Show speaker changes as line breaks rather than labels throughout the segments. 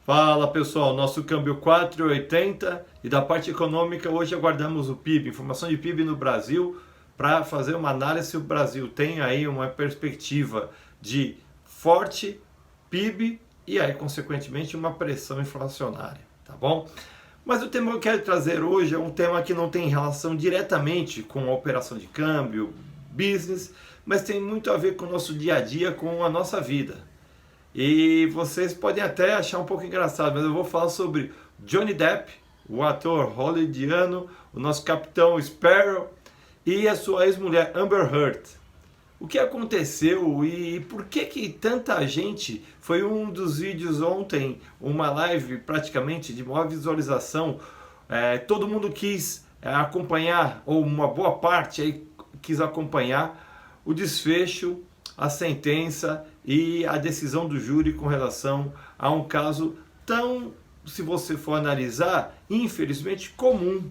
Fala pessoal, nosso câmbio 4,80 e da parte econômica hoje aguardamos o PIB, informação de PIB no Brasil para fazer uma análise se o Brasil tem aí uma perspectiva de forte PIB e aí consequentemente uma pressão inflacionária, tá bom? Mas o tema que eu quero trazer hoje é um tema que não tem relação diretamente com a operação de câmbio, business, mas tem muito a ver com o nosso dia a dia, com a nossa vida. E vocês podem até achar um pouco engraçado, mas eu vou falar sobre Johnny Depp, o ator hollywoodiano, o nosso capitão Sparrow e a sua ex-mulher Amber Heard. O que aconteceu e por que tanta gente, foi um dos vídeos ontem, uma live praticamente de maior visualização, todo mundo quis acompanhar, ou uma boa parte aí quis acompanhar o desfecho, a sentença e a decisão do júri com relação a um caso tão, se você for analisar, infelizmente comum.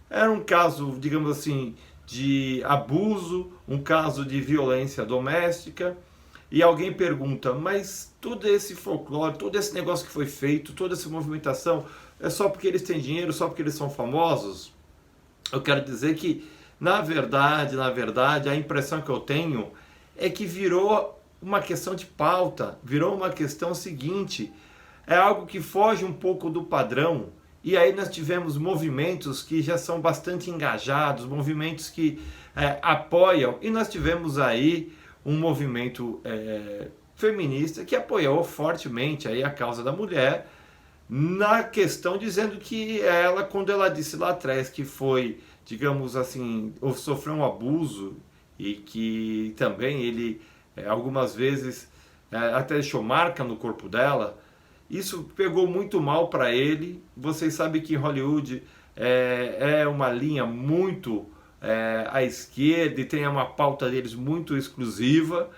Era um caso, digamos assim, de abuso, um caso de violência doméstica, e alguém pergunta, mas todo esse folclore, todo esse negócio que foi feito, toda essa movimentação, é só porque eles têm dinheiro, só porque eles são famosos? Eu quero dizer que, na verdade, a impressão que eu tenho é que virou uma questão de pauta, virou uma questão seguinte, é algo que foge um pouco do padrão, e aí nós tivemos movimentos que já são bastante engajados, movimentos que apoiam, e nós tivemos aí um movimento feminista que apoiou fortemente aí a causa da mulher, na questão dizendo que ela, quando ela disse lá atrás que foi, digamos assim, sofreu um abuso, e que também ele algumas vezes até deixou marca no corpo dela, isso pegou muito mal para ele. Vocês sabem que Hollywood é uma linha muito à esquerda e tem uma pauta deles muito exclusiva,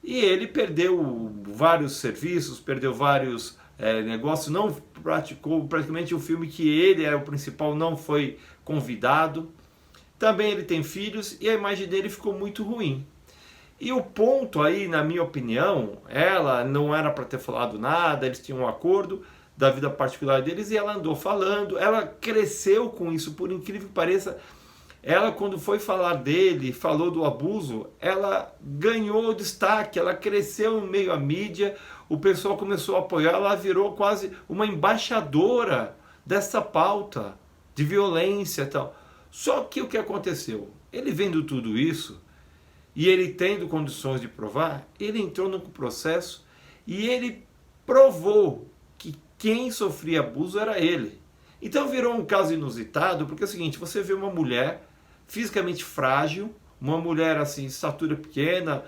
e ele perdeu vários serviços, perdeu vários negócios, não praticou praticamente o filme que ele era o principal, não foi convidado. Também ele tem filhos e a imagem dele ficou muito ruim. E o ponto aí, na minha opinião, ela não era para ter falado nada, eles tinham um acordo da vida particular deles e ela andou falando, ela cresceu com isso, por incrível que pareça. Ela, quando foi falar dele, falou do abuso, ela ganhou destaque, ela cresceu no meio à mídia, o pessoal começou a apoiar, ela virou quase uma embaixadora dessa pauta de violência e tal. Só que o que aconteceu? Ele vendo tudo isso, e ele tendo condições de provar, ele entrou no processo e ele provou que quem sofria abuso era ele. Então virou um caso inusitado, porque é o seguinte, você vê uma mulher fisicamente frágil, uma mulher assim, de estatura pequena,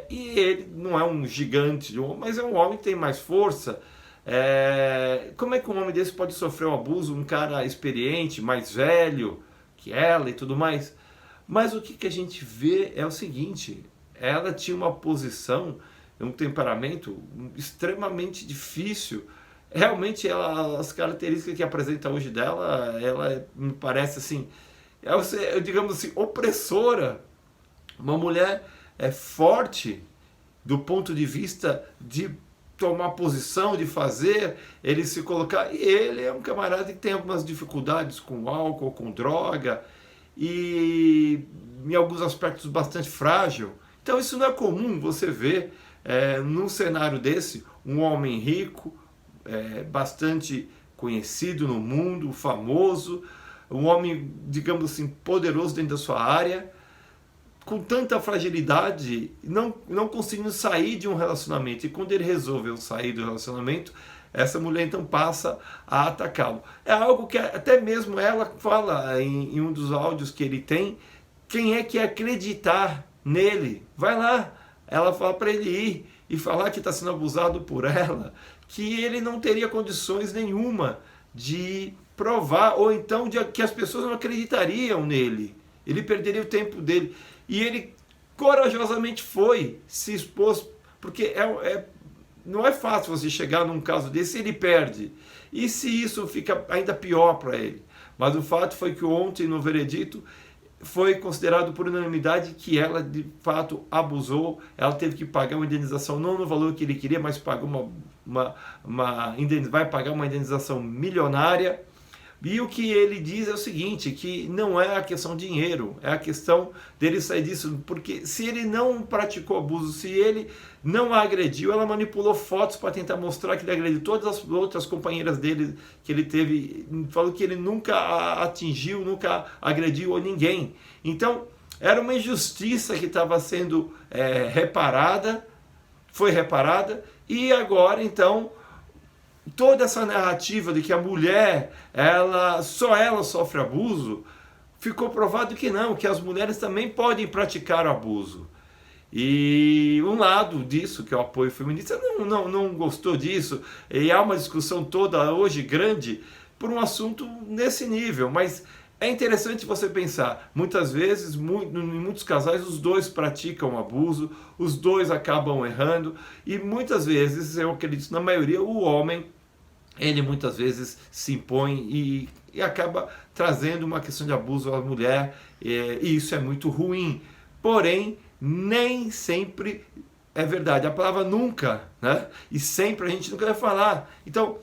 e ele não é um gigante, mas é um homem que tem mais força. Como é que um homem desse pode sofrer um abuso? Um cara experiente, mais velho que ela e tudo mais. Mas o que a gente vê é o seguinte, ela tinha uma posição, um temperamento extremamente difícil. Realmente as características que apresenta hoje dela, ela me parece assim, digamos assim, opressora. Uma mulher forte do ponto de vista de tomar posição, de fazer, ele se colocar. E ele é um camarada que tem algumas dificuldades com álcool, com droga, e em alguns aspectos bastante frágil. Então isso não é comum você ver num cenário desse, um homem rico, bastante conhecido no mundo, famoso, um homem, digamos assim, poderoso dentro da sua área, com tanta fragilidade, não conseguindo sair de um relacionamento. E quando ele resolveu sair do relacionamento, essa mulher então passa a atacá-lo. É algo que até mesmo ela fala em um dos áudios que ele tem, quem é que acreditar nele? Vai lá. Ela fala para ele ir e falar que está sendo abusado por ela, que ele não teria condições nenhuma de provar, ou então que as pessoas não acreditariam nele. Ele perderia o tempo dele. E ele corajosamente foi, se expôs, porque não é fácil você chegar num caso desse e ele perde. E se isso fica ainda pior para ele? Mas o fato foi que ontem, no veredito, foi considerado por unanimidade que ela de fato abusou, ela teve que pagar uma indenização, não no valor que ele queria, mas pagou vai pagar uma indenização milionária. E o que ele diz é o seguinte, que não é a questão de dinheiro, é a questão dele sair disso, porque se ele não praticou abuso, se ele não a agrediu, ela manipulou fotos para tentar mostrar que ele agrediu todas as outras companheiras dele que ele teve, falou que ele nunca a atingiu, nunca agrediu a ninguém. Então, era uma injustiça que estava sendo foi reparada, e agora, então, toda essa narrativa de que a mulher, só ela sofre abuso, ficou provado que não, que as mulheres também podem praticar abuso. E um lado disso, que é o apoio feminista, não gostou disso, e há uma discussão toda hoje grande por um assunto nesse nível, mas é interessante você pensar, muitas vezes, em muitos casais, os dois praticam abuso, os dois acabam errando, e muitas vezes, eu acredito, na maioria, o homem, ele muitas vezes se impõe e acaba trazendo uma questão de abuso à mulher, e isso é muito ruim. Porém, nem sempre é verdade. A palavra nunca, né? E sempre a gente nunca vai falar. Então,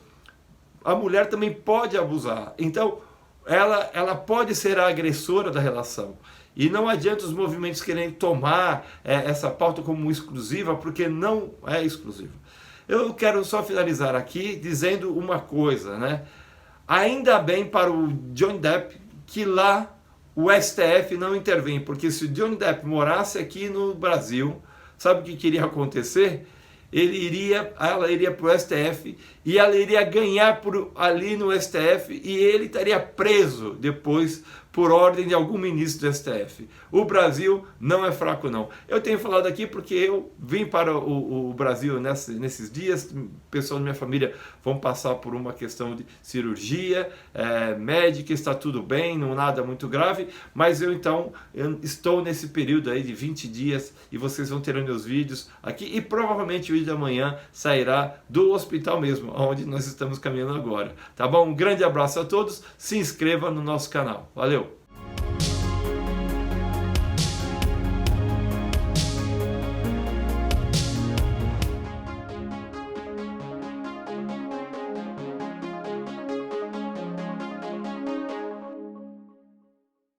a mulher também pode abusar. Então, ela pode ser a agressora da relação. E não adianta os movimentos quererem tomar essa pauta como exclusiva, porque não é exclusiva. Eu quero só finalizar aqui dizendo uma coisa, né? Ainda bem para o Johnny Depp que lá o STF não intervém, porque se o Johnny Depp morasse aqui no Brasil, sabe o que iria acontecer? Ela iria para o STF e ela iria ganhar ali no STF e ele estaria preso depois por ordem de algum ministro do STF. O Brasil não é fraco, não. Eu tenho falado aqui porque eu vim para o Brasil nesses dias, pessoas da minha família vão passar por uma questão de cirurgia, médica, está tudo bem, não nada muito grave, mas eu estou nesse período aí de 20 dias e vocês vão ter meus vídeos aqui e provavelmente o vídeo de amanhã sairá do hospital mesmo, onde nós estamos caminhando agora. Tá bom? Um grande abraço a todos, se inscreva no nosso canal. Valeu!